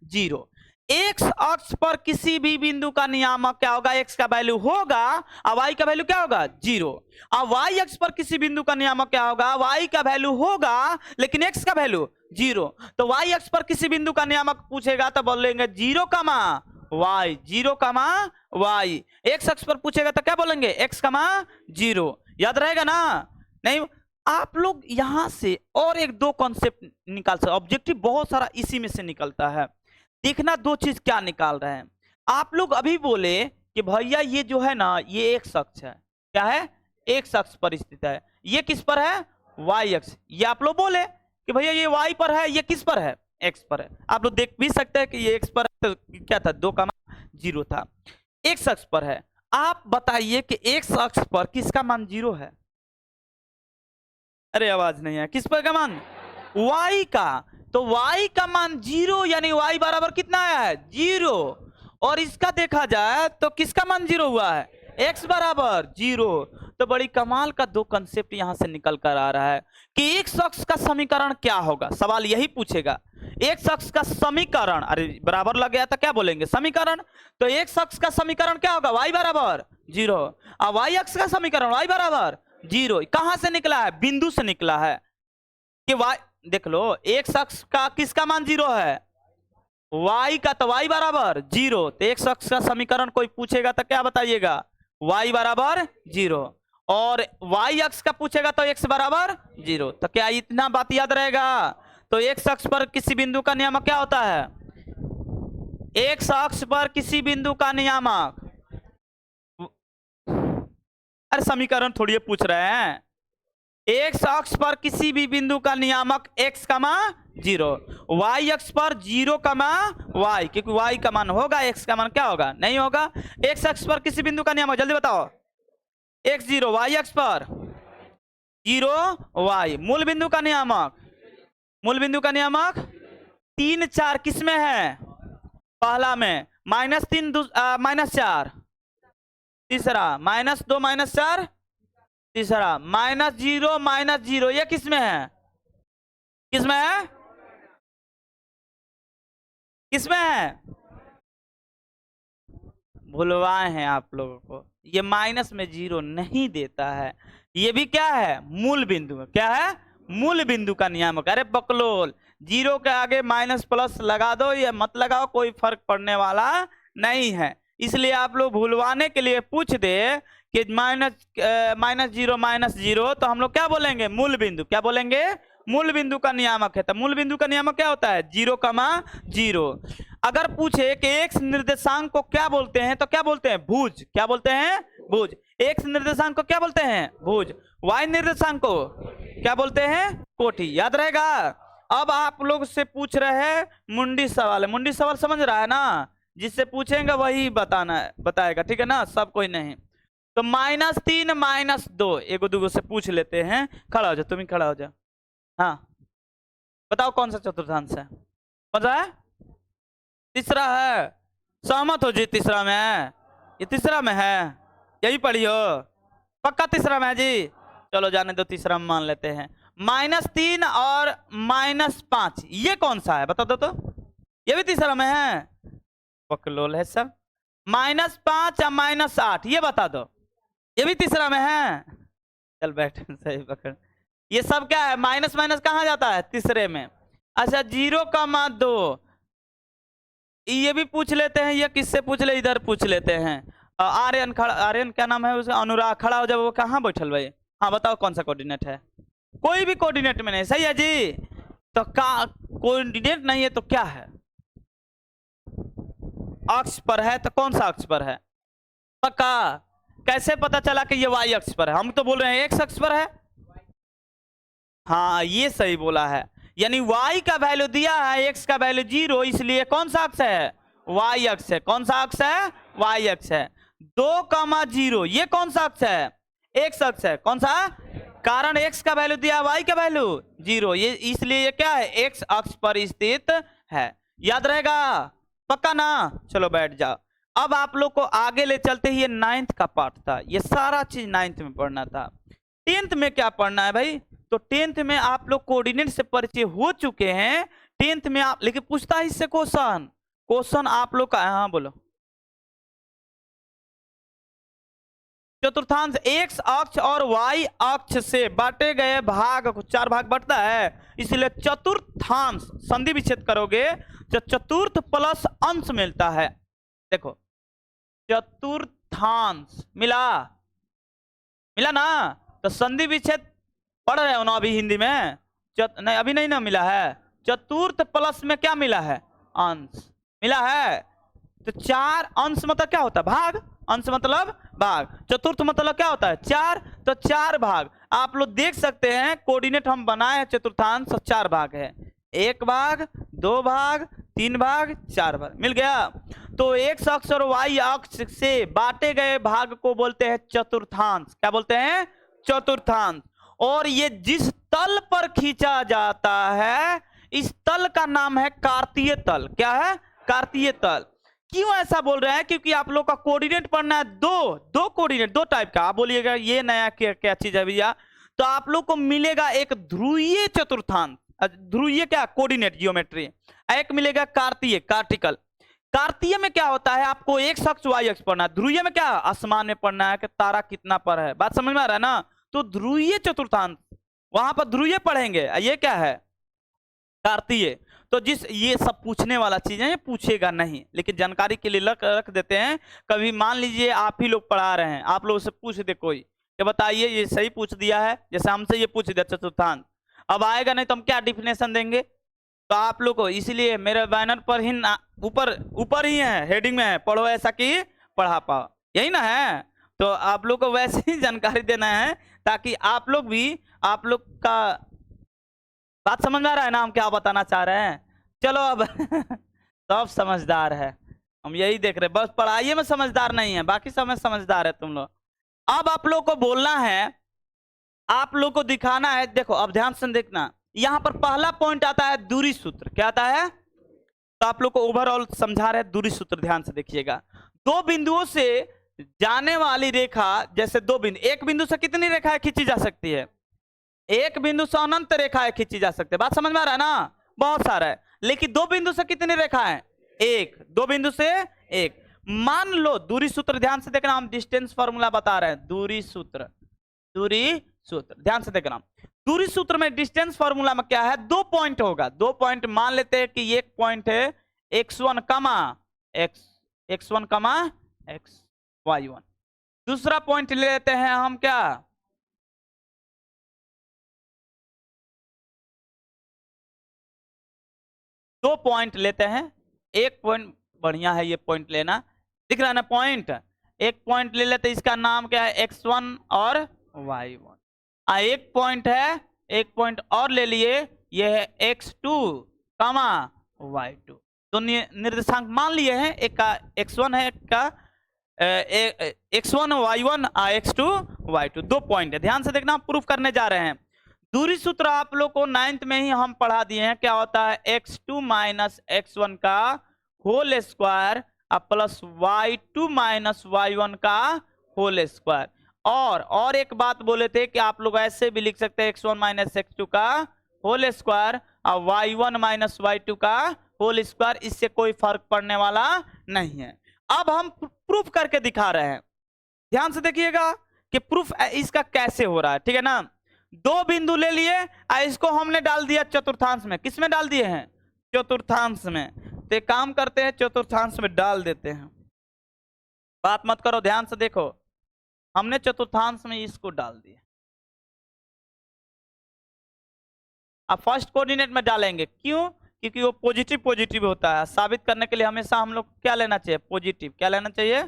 0। x अक्ष पर किसी भी बिंदु का नियामक क्या होगा, x का वैल्यू होगा और y का वैल्यू क्या होगा 0। और y अक्ष पर किसी बिंदु का नियामक क्या होगा, y का वैल्यू होगा लेकिन x का वैल्यू 0। तो y अक्ष पर किसी बिंदु का नियामक पूछेगा तो बोलेंगे 0, y, 0, y। x अक्ष पर पूछेगा तो क्या बोलेंगे x, 0। याद रहेगा ना। नहीं, आप लोग यहां से और एक दो कॉन्सेप्ट निकाल सकते। ऑब्जेक्टिव बहुत सारा इसी में से निकलता है। देखना दो चीज क्या निकाल रहे हैं। आप लोग अभी बोले कि भैया ये जो है ना ये एक अक्ष है, क्या है, एक अक्ष पर स्थित है। ये किस पर है, y अक्ष। ये आप लोग बोले कि भैया ये y पर है, ये किस पर है, x पर है। आप लोग देख भी सकते हैं कि ये x पर है, तो क्या था 2,0 था, x अक्ष पर है। आप बताइए कि x अक्ष पर किसका मान 0 है। अरे आवाज नहीं है, किस पर का मान, y का। तो y का मान 0 यानी y बराबर कितना आया है 0। और इसका देखा जाए तो किसका मान 0 हुआ है, x बराबर 0। तो बड़ी कमाल का दो कंसेप्ट यहां से निकल कर आ रहा है कि एक शख्स का समीकरण क्या होगा। सवाल यही पूछेगा, एक शख्स का समीकरण, अरे बराबर लग गया था, क्या बोलेंगे समीकरण। तो एक शख्स का समीकरण क्या होगा, y बराबर 0। और y अक्ष का समीकरण y बराबर 0। कहां से निकला है, बिंदु से निकला है कि y, देख लो एक शख्स का किसका मान 0 है, y का, तो y बराबर 0। तो एक शख्स का समीकरण कोई पूछेगा तो क्या बताइएगा, y बराबर 0। और y अक्ष का पूछेगा तो x बराबर 0। तो क्या इतना बात याद रहेगा। तो एक शख्स पर किसी बिंदु का नियामक क्या होता है, एक शख्स पर किसी बिंदु का नियामक, अरे समीकरण थोड़ी पूछ रहे हैं, एक अक्ष पर किसी भी बिंदु का नियामक x, 0, y अक्ष पर 0, y, क्योंकि y का मान होगा, x का मान क्या होगा, नहीं होगा। x अक्ष पर किसी बिंदु का नियामक, जल्दी बताओ, x 0, y अक्ष पर 0, y। मूल बिंदु का नियामक, मूल बिंदु का नियामक 3, 4 किस में है, पहला में, -3, -4, तीसरा, -2, -4, तीसरा, -0, -0, ये किस में है, किस में है, किस में है, भूलवाए हैं आप लोगों को। ये माइनस में 0 नहीं देता है, ये भी क्या है, मूल बिंदु है। क्या है, मूल बिंदु का नियामक। अरे बकलोल, 0 के आगे माइनस प्लस लगा दो या मत लगाओ, कोई फर्क पड़ने वाला नहीं है। इसलिए आप लोग भूलवाने के लिए पूछ दे कि -0, -0, तो हम लोग क्या बोलेंगे, मूल बिंदु। क्या बोलेंगे, मूल बिंदु का नियामक है। तो मूल बिंदु का नियामक क्या होता है, 0, 0। अगर पूछे कि एक्स निर्देशांक को क्या बोलते हैं, तो क्या बोलते हैं, भुज। क्या बोलते हैं, भुज। एक्स निर्देशांक को क्या बोलते हैं, भुज। वाई निर्देशांक को क्या बोलते हैं, कोटि। याद रहेगा। अब आप लोग से पूछ रहे हैं मुंडी सवाल। मुंडी सवाल समझ रहा है ना, जिससे पूछेंगे वही बताना है, बताएगा, ठीक है ना, सब कोई नहीं। तो -3, -2 एगो दूगो से पूछ लेते हैं। खड़ा हो जाओ, तुम ही खड़ा हो जाओ। हाँ बताओ कौन सा चतुर्थांश है, कौन सा है, तीसरा है। सहमत हो जी, तीसरा में है, ये तीसरा में है, यही पढ़ी हो, पक्का तीसरा में है जी। चलो जाने दो, तीसरा में मान लेते हैं। -3 और -5 ये कौन सा है, बता दो तो, ये भी तीसरा में है। बकलोल है सब। -5 या -8 ये बता दो। ये भी तीसरा में है। चल बैठ, सही पकड़। ये सब क्या है? माइनस माइनस कहाँ जाता है? तीसरे में। अच्छा 0,2 ये भी पूछ लेते हैं। ये किससे पूछ ले? इधर पूछ लेते हैं। आर्यन खड़ा, आर्यन क्या नाम है उसका? अनुराग खड़ा हो, जब वो कहाँ बैठल भाई? हाँ बताओ कौन सा कोऑर्डिनेट है? कोई भी कोऑर्डिनेट में नहीं। सही है जी। तो कोऑर्डिनेट नहीं है तो क्या है? अक्ष पर है। तो कौन सा अक्ष पर है? पक्का? कैसे पता चला कि ये वाई अक्ष पर है? हम तो बोल रहे हैं एक्स अक्ष पर है। हाँ ये सही बोला है। यानी y का वैल्यू दिया है, x का वैल्यू 0, इसलिए कौन सा अक्ष है? y अक्ष है। कौन सा अक्ष है? y अक्ष है। 2,0 ये कौन सा अक्ष है? x अक्ष है। कौन सा? कारण x का वैल्यू दिया, y का वैल्यू 0, ये इसलिए ये क्या है? x अक्ष पर स्थित है। याद रहेगा? पक्का ना? चलो बैठ जाओ। अब आप लोग को आगे ले चलते ही, ये 9th का पार्ट था। ये सारा चीज 9th में पढ़ना था। 10th में क्या पढ़ना है भाई? तो 10th में आप लोग कोऑर्डिनेट से परिचय हो चुके हैं। 10th में आप, लेकिन पूछता है इससे क्वेश्चन आप लोग का। हाँ बोलो। चतुर्थांश x अक्ष और y अक्ष से बांटे गए भाग को 4 भाग बढ़ता है, इसलिए चतुर्थांश संधि विच्छेद करोगे तो चतुर्थ प्लस अंश मिलता है। देखो चतुर्थांश मिला ना? तो संधि विच्छेद पढ़ रहे हो ना अभी हिंदी में? नहीं अभी नहीं ना मिला है। चतुर्थ प्लस में क्या मिला है? अंश मिला है। तो 4 अंश मतलब क्या होता है? भाग। अंश मतलब भाग। चतुर्थ मतलब क्या होता है? 4। तो 4 भाग आप लोग देख सकते हैं। कोऑर्डिनेट हम बनाए हैं चतुर्थांश, 4 भाग है। 1 भाग, 2 भाग, 3 भाग, 4 भाग मिल गया। तो x अक्ष और y अक्ष से बांटे गए भाग को बोलते हैं चतुर्थांश। क्या बोलते हैं? चतुर्थांश। और ये जिस तल पर खींचा जाता है, इस तल का नाम है कार्तीय तल। क्या है? कार्तीय तल। क्यों ऐसा बोल रहे हैं? क्योंकि आप लोग का कोऑर्डिनेट पढ़ना है दो कोऑर्डिनेट, 2 टाइप का। आप बोलिएगा ये नया क्या चीज है भैया? तो आप लोग को मिलेगा एक ध्रुवीय चतुर्थांश, ध्रुवीय क्या? Coordinate geometry. एक मिलेगा कार्तीय, कार्टिकल। कार्तीय में क्या होता है? आपको x अक्ष y अक्ष पढ़ना है। ध्रुवीय में क्या? आसमान में पढ़ना है कि तारा कितना पर है। बात समझ में आ रहा है ना? तो ध्रुवीय चतुर्थांश वहां पर ध्रुवीय पढ़ेंगे। ये क्या है? कार्तीय। तो जिस ये सब पूछने वाला चीज है, ये पूछेगा नहीं, लेकिन जानकारी के लिए रख देते हैं। कभी मान लीजिए आप ही लोग पढ़ा रहे हैं, आप लोगों से पूछ दे कोई कि बताइए ये सही पूछ दिया है, जैसे हमसे ये पूछ दिया चतुर्थांश, अब आएगा नहीं तो हम क्या डिफिनेशन देंगे? तो आप लोग को इसीलिए मेरे बैनर पर ही ऊपर ही है, हेडिंग में है, पढ़ो ऐसा कि पढ़ा पाओ, यही ना है। तो आप लोग को वैसे ही जानकारी देना है ताकि आप लोग भी, आप लोग का बात समझ में आ रहा है ना हम क्या बताना चाह रहे हैं? चलो अब सब समझदार है, हम यही देख रहे हैं। बस पढ़ाई में समझदार नहीं है, बाकी सब में समझदार है तुम लोग। अब आप लोग को बोलना है, आप लोग को दिखाना है। देखो अब ध्यान से देखना, यहां पर पहला पॉइंट आता है दूरी सूत्र। क्या आता है? तो आप लोग को ओवरऑल समझा रहे हैं दूरी सूत्र, ध्यान से देखिएगा। 2 बिंदुओं से जाने वाली रेखा, जैसे 2 बिंदु, एक बिंदु से कितनी रेखाएं खींची जा सकती है? एक बिंदु से अनंत रेखाएं खींची जा सकती है। बात समझ में आ रहा है ना? बहुत सारा है। लेकिन 2 बिंदु से कितनी रेखाएं? 1। 2 बिंदु से 1। मान लो दूरी सूत्र, ध्यान से देखना, हम डिस्टेंस फॉर्मूला बता रहे हैं। दूरी सूत्र ध्यान से देखना। दूरी सूत्र में डिस्टेंस फॉर्मूला में क्या है? 2 पॉइंट होगा। 2 पॉइंट मान लेते हैं कि एक पॉइंट है x1, y1। दूसरा पॉइंट ले लेते हैं हम क्या? दो पॉइंट लेते हैं। एक पॉइंट बढ़िया है, ये पॉइंट लेना, दिख रहा है ना पॉइंट? एक पॉइंट ले लेते, इसका नाम क्या है? x1 और y1। एक पॉइंट है, एक पॉइंट और ले लिए, ये है x2, y2। तो निर्देशांक मान लिए हैं, एक का x1 है, एक का x1 y1, x2 y2। 2 point है, ध्यान से देखना, प्रूफ करने जा रहे हैं। दूरी सूत्र आप लोग को 9th में ही हम पढ़ा दिए हैं। क्या होता है? x2 माइनस x1 का whole square plus y2 minus y1 का होल स्क्वायर। और एक बात बोले थे कि आप लोग ऐसे भी लिख सकते हैं, x1 माइनस x2 का होल स्क्वायर और y1 माइनस y2 का होल स्क्वायर। इससे कोई फर्क पड़ने वाला नहीं है। अब हम प्रूफ करके दिखा रहे हैं, ध्यान से देखिएगा कि प्रूफ इसका कैसे हो रहा है, ठीक है ना। दो बिंदु ले लिए, इसको हमने डाल दिया चतुर्थांश में। किस में डाल दिए हैं? चतुर्थांश में। तो एक काम करते हैं, चतुर्थांश में डाल देते हैं। बात मत करो, ध्यान से देखो, हमने चतुर्थांश में इसको डाल दिया। अब फर्स्ट कोऑर्डिनेट में डालेंगे, क्यों? क्योंकि वो पॉजिटिव पॉजिटिव होता है। साबित करने के लिए हमेशा हम लोग क्या लेना चाहिए? पॉजिटिव। क्या लेना चाहिए?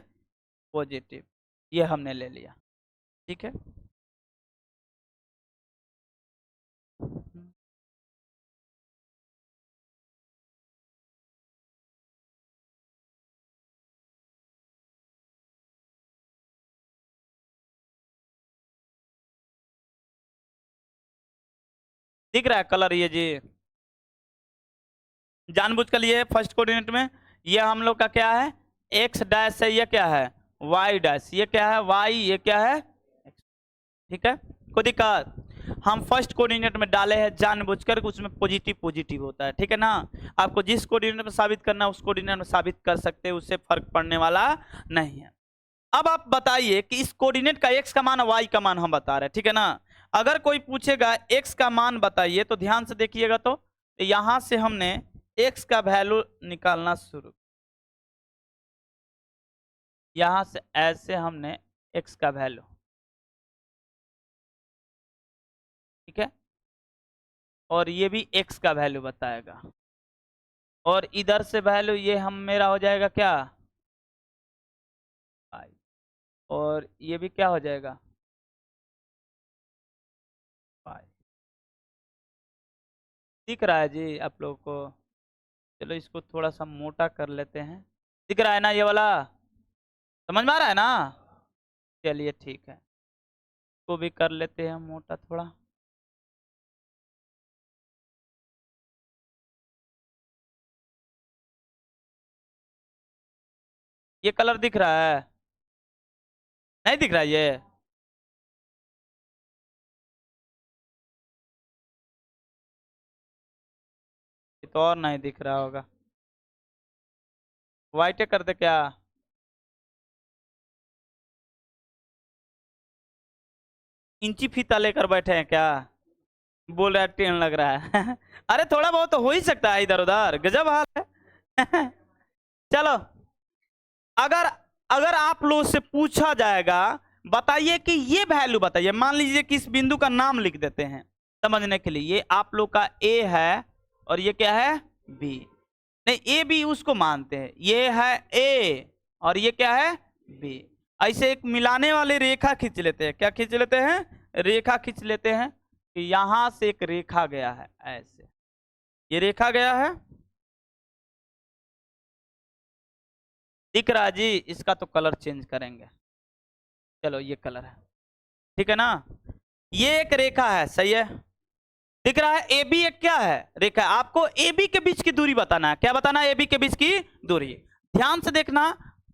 पॉजिटिव। ये हमने ले लिया, ठीक है। दिख रहा है कलर ये जी? जानबूझ कर लिए फर्स्ट कोऑर्डिनेट में। ये हम लोग का क्या है? एक्स डैश है, ये क्या है? Y dash. ये क्या है? वाई। ये क्या है? ठीक है, कोई दिक्कत? हम फर्स्ट कोऑर्डिनेट में डाले हैं जानबूझकर, उसमें पॉजिटिव पॉजिटिव होता है, ठीक है ना। आपको जिस कोऑर्डिनेट में साबित करना है उस कोऑर्डिनेट में साबित कर सकते हैं, उससे फर्क पड़ने वाला नहीं है। अब आप बताइए कि इस कोऑर्डिनेट का एक्स का मान और वाई का मान हम बता रहे हैं, ठीक है ना। अगर कोई पूछेगा एक्स का मान बताइए, तो ध्यान से देखिएगा, तो यहां से हमने एक्स का वैल्यू निकालना शुरू, यहां से ऐसे हमने एक्स का वैल्यू, ठीक है, और ये भी एक्स का वैल्यू बताएगा, और इधर से वैल्यू ये हम मेरा हो जाएगा क्या? और ये भी क्या हो जाएगा? दिख रहा है जी आप लोगों को? चलो इसको थोड़ा सा मोटा कर लेते हैं। दिख रहा है ना ये वाला? समझ में आ रहा है ना? चलिए ठीक है, इसको भी कर लेते हैं मोटा थोड़ा। ये कलर दिख रहा है? नहीं दिख रहा है ये? तो और नहीं दिख रहा होगा, व्हाइट कर दे क्या? इंची फीता लेकर बैठे हैं क्या? बोल रहा है टेन लग रहा है। अरे थोड़ा बहुत तो हो ही सकता है इधर उधर, गजब हाल है। चलो, अगर अगर आप लोग से पूछा जाएगा बताइए कि ये वैल्यू बताइए, मान लीजिए कि इस बिंदु का नाम लिख देते हैं समझने के लिए। ये आप लोग का ए है और ये क्या है? बी। नहीं, ए बी उसको मानते हैं, ये है ए और ये क्या है? बी। ऐसे एक मिलाने वाली रेखा खींच लेते हैं। क्या खींच लेते हैं? रेखा खींच लेते हैं कि यहां से एक रेखा गया है, ऐसे ये रेखा गया है, दिख रहा जी? इसका तो कलर चेंज करेंगे, चलो ये कलर है, ठीक है ना। ये एक रेखा है, सही है, दिख रहा है। ए बी एक क्या है? रेखा है। आपको ए बी के बीच की दूरी बताना है। क्या बताना है? ए बी के बीच की दूरी। ध्यान से देखना,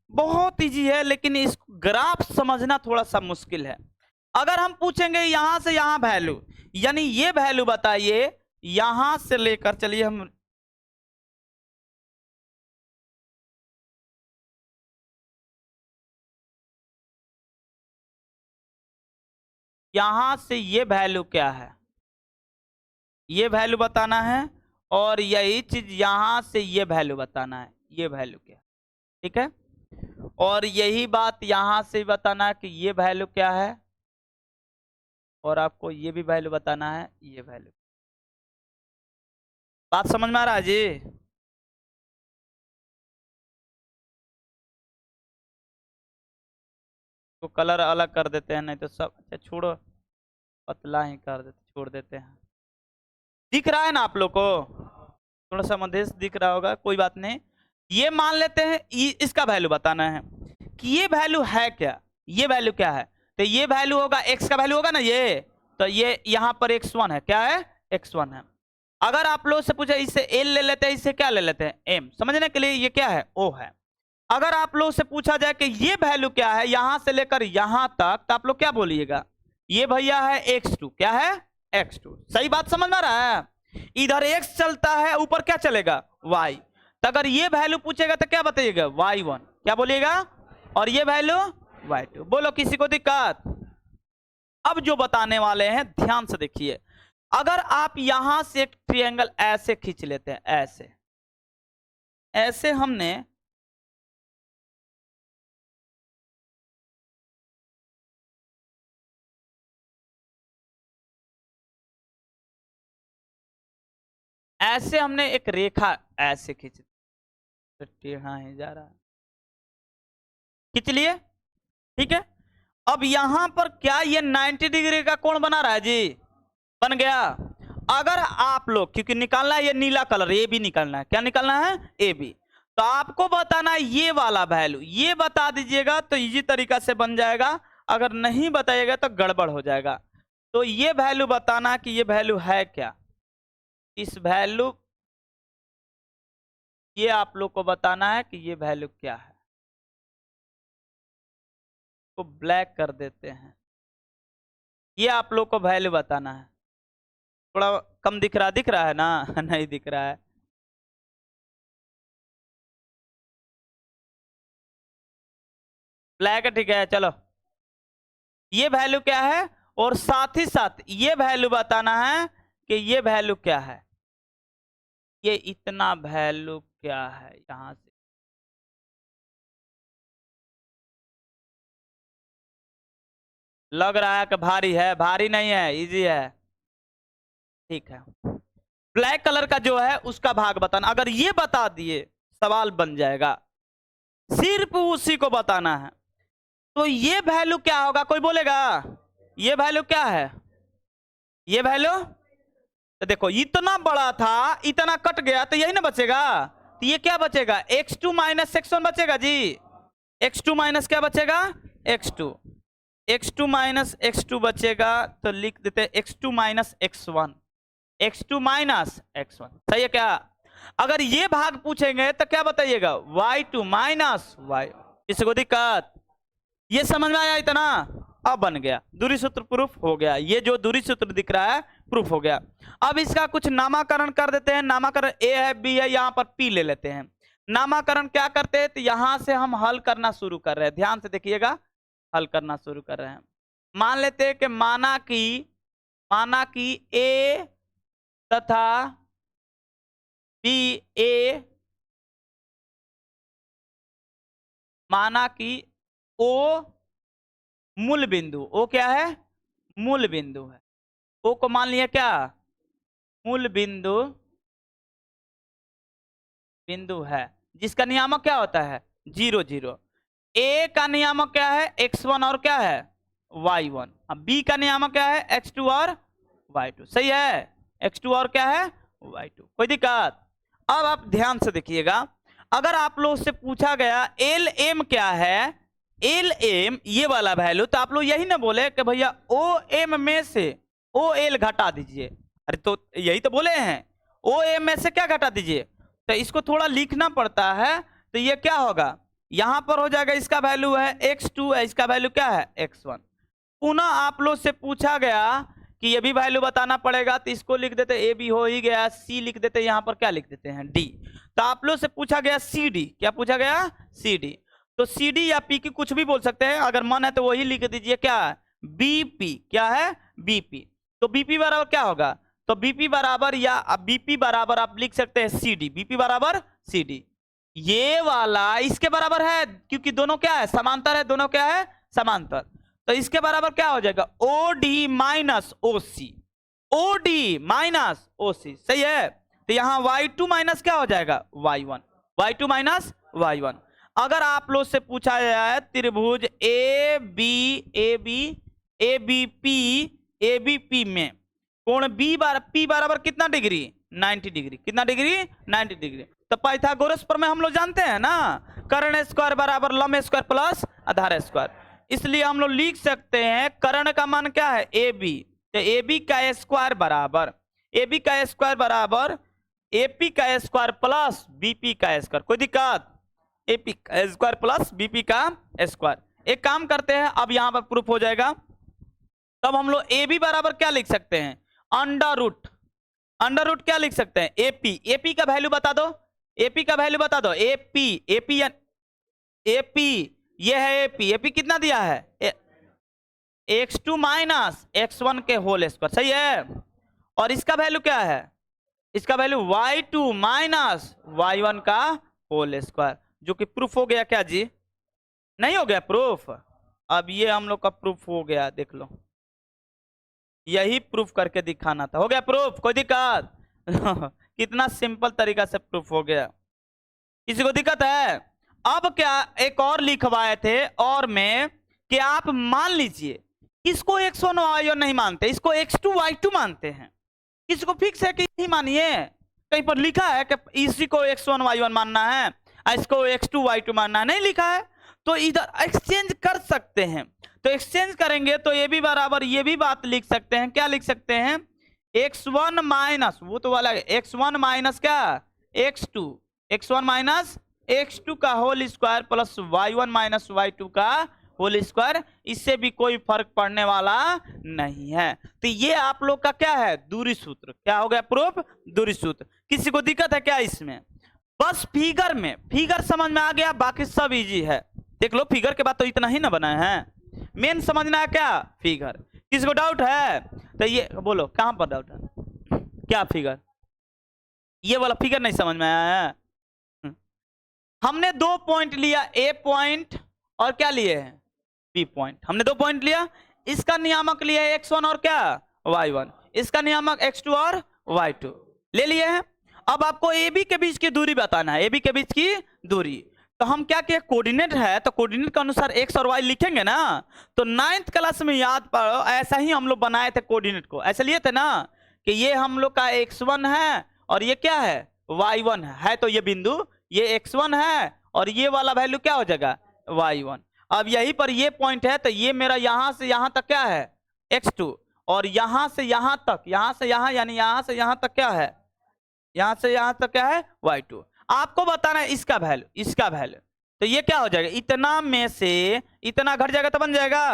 बहुत इजी है, लेकिन इस ग्राफ समझना थोड़ा सा मुश्किल है। अगर हम पूछेंगे यहां से यहां वैल्यू, यानी ये वैल्यू बताइए, यहां से लेकर चलिए हम यहां से, ये वैल्यू क्या है ये वैल्यू बताना है, और यही चीज यहां से ये वैल्यू बताना है, ये वैल्यू क्या, ठीक है। और यही बात यहां से बताना है कि ये वैल्यू क्या है, और आपको ये भी वैल्यू बताना है, ये वैल्यू। बात समझ में आ रहा है जी? तो कलर अलग कर देते हैं, नहीं तो सब, अच्छा छोड़ो, पतला ही कर देते, छोड़ देते हैं। दिख रहा है ना आप लोग को? थोड़ा सा मधेश दिख रहा होगा, कोई बात नहीं। ये मान लेते हैं, इसका वैल्यू बताना है कि ये वैल्यू है क्या, ये वैल्यू क्या है। तो ये वैल्यू होगा, एक्स का वैल्यू होगा ना ये, तो ये यहाँ पर x1 है, क्या है? x1 है। अगर आप लोग से पूछे इससे l ले लेते हैं, इससे क्या ले लेते हैं? m, समझने के लिए ये क्या है? o है। अगर आप लोग से पूछा जाए कि ये वैल्यू क्या है यहां से लेकर यहां तक, तो आप लोग क्या बोलिएगा? ये भैया है x2, क्या है? x2। सही बात समझ में आ रहा है? इधर x चलता है, ऊपर क्या चलेगा? y। तो अगर ये वैल्यू पूछेगा तो क्या बताइएगा? y1। क्या बोलिएगा, और ये वैल्यू y2। बोलो किसी को दिक्कत। अब जो बताने वाले हैं ध्यान से देखिए, अगर आप यहां से एक ट्रायंगल ऐसे खींच लेते हैं, ऐसे ऐसे हमने एक रेखा ऐसे खींच, टेढ़ा ही जा रहा है, खींच लिए, ठीक है। अब यहां पर क्या ये 90 डिग्री का कोण बना रहा है जी, बन गया। अगर आप लोग, क्योंकि निकालना है ये नीला कलर, ए बी निकालना है, क्या निकालना है, ए बी, तो आपको बताना है ये वाला वैल्यू, ये बता दीजिएगा तो इजी तरीका से बन जाएगा, अगर नहीं बताइएगा तो गड़बड़ हो जाएगा। तो ये वैल्यू बताना कि ये वैल्यू है क्या, इस वैल्यू, ये आप लोग को बताना है कि ये वैल्यू क्या है। तो ब्लैक कर देते हैं, ये आप लोग को वैल्यू बताना है। थोड़ा कम दिख रहा है ना नहीं दिख रहा है, ब्लैक है, ठीक है। चलो ये वैल्यू क्या है, और साथ ही साथ ये वैल्यू बताना है कि ये वैल्यू क्या है, ये इतना वैल्यू क्या है। यहां से लग रहा है कि भारी है, भारी नहीं है, इजी है, ठीक है। ब्लैक कलर का जो है उसका भाग बताना, अगर ये बता दिए सवाल बन जाएगा, सिर्फ उसी को बताना है। तो ये वैल्यू क्या होगा, कोई बोलेगा, ये वैल्यू क्या है, ये वैल्यू, तो देखो इतना बड़ा था, इतना कट गया तो यही ना बचेगा, तो ये क्या बचेगा, x2 माइनस x1 बचेगा जी, x2 माइनस क्या बचेगा, x2, x2 माइनस x2 बचेगा, तो लिख देते हैं x2 minus x1, x2 minus x1, सही है क्या। अगर ये भाग पूछेंगे तो क्या बताइएगा, y2 माइनस y, किसी को दिक्कत, ये समझ में आया इतना, अब बन गया, दूरी सूत्र प्रूफ हो गया, ये जो दूरी सूत्र दिख रहा है प्रूफ हो गया। अब इसका कुछ नामाकरण कर देते हैं, नामाकरण ए है बी है, यहां पर पी ले लेते हैं। नामाकरण क्या करते हैं, तो यहां से हम हल करना शुरू कर रहे हैं, ध्यान से देखिएगा, हल करना शुरू कर रहे हैं। मान लेते हैं कि माना कि ए तथा बी, ए माना कि ओ मूल बिंदु, ओ क्या है, मूल बिंदु है, ओ को मान लिया क्या, मूल बिंदु है, जिसका नियामक क्या होता है, 0 0। ए का नियामक क्या है, x1 और क्या है, y1। अब बी का नियामक क्या है, x2 और y2, सही है, x2 और क्या है, y2, कोई दिक्कत। अब आप ध्यान से देखिएगा, अगर आप लोग से पूछा गया एल एम क्या है, एल एम ये वाला वैल्यू, तो आप लोग यही ना बोले कि भैया ओ एम में से ओ एल घटा दीजिए, अरे तो यही तो बोले हैं, ओ एम में से क्या घटा दीजिए, तो इसको थोड़ा लिखना पड़ता है। तो ये क्या होगा, यहां पर हो जाएगा, इसका वैल्यू है x2 है, इसका वैल्यू क्या है, x1। पुनः आप लोग से पूछा गया कि ये भी वैल्यू बताना पड़ेगा, तो इसको लिख देते, ए बी हो ही गया, सी लिख देते, यहां पर क्या लिख देते हैं, डी। तो आप लोग से पूछा गया सी डी, क्या पूछा गया, सी डी, तो सी डी या पी की कुछ भी बोल सकते हैं, अगर मन है तो वही लिख दीजिए, क्या बीपी, क्या है, बीपी। तो बीपी बराबर क्या होगा, तो बीपी बराबर, या बीपी बराबर आप लिख सकते हैं सी डी, बीपी बराबर सी डी, ये वाला इसके बराबर है, क्योंकि दोनों क्या है, समांतर है, दोनों क्या है, समांतर। तो इसके बराबर क्या हो जाएगा, ओ डी माइनस ओ सी, ओ डी माइनस ओ सी, सही है। तो यहां y2 माइनस क्या हो जाएगा, y1, y2 माइनस y1। अगर आप लोग से पूछा जाए त्रिभुज ए बी पी में कोण पी बराबर कितना डिग्री, 90 डिग्री, कितना डिग्री, 90 डिग्री। तो पाइथागोरस पर में हम लोग जानते हैं ना, कर्ण स्क्वायर बराबर लंब स्क्वायर प्लस आधार स्क्वायर, इसलिए हम लोग लिख सकते हैं कर्ण का मान क्या है, ए बी, तो ए बी का स्क्वायर बराबर, ए बी का स्क्वायर बराबर एपी का स्क्वायर प्लस बीपी का स्क्वायर, कोई दिक्कत, एपी का स्क्वायर प्लस बीपी का स्क्वायर। एक काम करते हैं, अब यहां पर प्रूफ हो जाएगा, तब हम लोग ए बी बराबर क्या लिख सकते हैं, अंडर रूट क्या लिख सकते हैं, एपी, एपी का वैल्यू बता दो, एपी का वैल्यू बता दो, एपी एपी, ये है एपी, एपी कितना दिया है x2 माइनस x1 के होल स्क्वायर, सही है। और इसका वैल्यू क्या है, इसका वैल्यू y2 माइनस y1 का होल स्क्वायर, जो कि प्रूफ हो गया क्या जी, नहीं हो गया प्रूफ। अब ये हम लोग का प्रूफ हो गया, देख लो, यही प्रूफ करके दिखाना था, हो गया प्रूफ, कोई दिक्कत कितना सिंपल तरीका से प्रूफ हो गया, किसी को दिक्कत है। अब क्या एक और लिखवाए थे और में कि आप मान लीजिए इसको x1 y1 नहीं मानते, इसको x2 y2 मानते हैं, इसको फिक्स है कि नहीं मानिए, कहीं पर लिखा है कि इसी को x1 y1 मानना है, इसको x2 y2 मानना है, नहीं लिखा है। तो इधर एक्सचेंज कर सकते हैं, तो एक्सचेंज करेंगे तो ये भी बराबर ये भी बात लिख सकते हैं, क्या लिख सकते हैं, x1 माइनस वो तो वाला x1 माइनस क्या x2, x1 माइनस x2 का whole square plus y1 minus y2 का होल स्क्वायर, इससे भी कोई फर्क पड़ने वाला नहीं है। तो ये आप लोग का क्या है, दूरी सूत्र, क्या हो गया प्रूफ, दूरी सूत्र। किसी को दिक्कत है क्या इसमें, बस फिगर में, फिगर समझ में आ गया, बाकी सब इजी है, देख लो फिगर के बाद तो इतना ही ना बनाए हैं, मेन समझना है क्या फिगर। किसी को डाउट है तो ये बोलो, कहां पर डाउट है, क्या फिगर, ये वाला फिगर नहीं समझ में आया है। हमने 2 पॉइंट लिया, ए पॉइंट और क्या लिए हैं बी पॉइंट, हमने 2 पॉइंट लिया, इसका नियामक लिया है x1 और क्या y1, इसका नियामक x2 और y2 ले लिए हैं। अब आपको ए बी के बीच की दूरी बताना है, ए बी के बीच की दूरी, तो हम क्या किए, कोऑर्डिनेट है तो कोऑर्डिनेट के अनुसार x और y लिखेंगे ना। तो 9th क्लास में याद पड़ो, ऐसा ही हम लोग बनाए थे कोऑर्डिनेट को, ऐसे लिए थे ना कि ये हम लोग का x1 है और ये क्या है y1 है, तो ये बिंदु ये x1 है और ये वाला वैल्यू क्या हो जाएगा y1। अब यहीं पर ये पॉइंट है, तो ये मेरा यहां से यहां तक क्या है x2 और यहां से यहां तक, यहां से यहां यानी यहां से यहां तक क्या है, यहां से यहां तक क्या है y2। आपको बताना है इसका वैल्यू, इसका वैल्यू, तो ये क्या हो जाएगा, इतना में से इतना घट जाएगा तो बन जाएगा,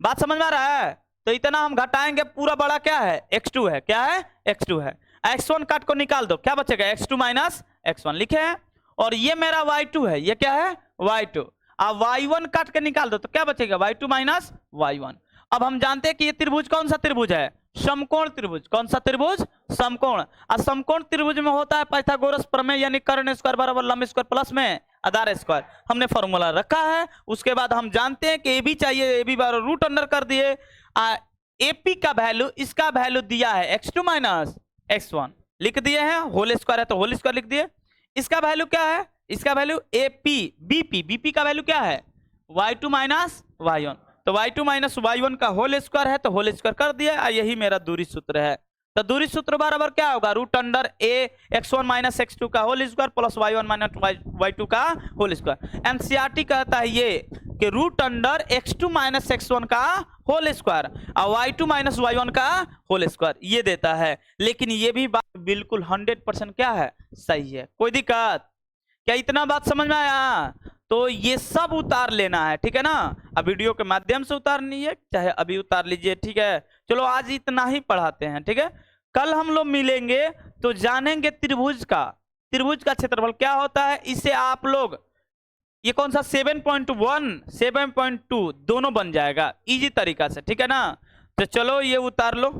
बात समझ में आ रहा है। तो इतना हम घटाएंगे, पूरा बड़ा क्या है x2 है, क्या है x2 है, x1 काट को निकाल दो, क्या बचेगा x2 माइनस x1 लिखे हैं, और ये मेरा y2 है, ये क्या है y2, अब y1 काट के निकाल दो तो क्या बचेगा y2 माइनस y1। अब हम जानते हैं कि ये त्रिभुज कौन सा त्रिभुज है, समकोण त्रिभुज, कौन सा त्रिभुज, समकोण। और समकोण त्रिभुज में होता है पाइथागोरस प्रमेय, यानी कर्ण स्क्वायर बराबर लंब स्क्वायर प्लस में आधार स्क्वायर, हमने फॉर्मूला रखा है। उसके बाद हम जानते हैं कि ए बी चाहिए, ए बी बराबर रूट अंडर कर दिए, एपी का वैल्यू, इसका वैल्यू दिया है x2 माइनस x1 लिख दिए हैं, होल स्क्वायर है तो होल स्क्वायर लिख दिए, इसका वैल्यू क्या है, इसका वैल्यू एपी, बीपी, बीपी का वैल्यू क्या है y2 माइनस y1, तो y2 माइनस y1 का होल स्क्वायर है तो होल स्क्वायर कर दिया, यही मेरा दूरी सूत्र है। तो दूरी सूत्र बराबर क्या होगा, रूट अंडर ए x1 माइनस x2 का whole square plus y1 minus y2 का होल स्क्वायर। एनसीईआरटी कहता है ये कि root under x2 minus x1 का होल स्क्वायर और y2 माइनस y1 का होल स्क्वायर, ये देता है। लेकिन ये भी बात बिल्कुल 100% क्या है, सही है, कोई दिक्कत क्या, इतना बात समझ में आया। तो ये सब उतार लेना है, ठीक है ना, अब वीडियो के माध्यम से उतारनी है, चाहे अभी उतार लीजिए, ठीक है। चलो आज इतना ही पढ़ाते हैं, ठीक है, कल हम लोग मिलेंगे तो जानेंगे त्रिभुज का, त्रिभुज का क्षेत्रफल क्या होता है। इससे आप लोग ये कौन सा 7.1 7.2 दोनों बन जाएगा इजी तरीका से, ठीक है ना। तो चलो ये उतार लो।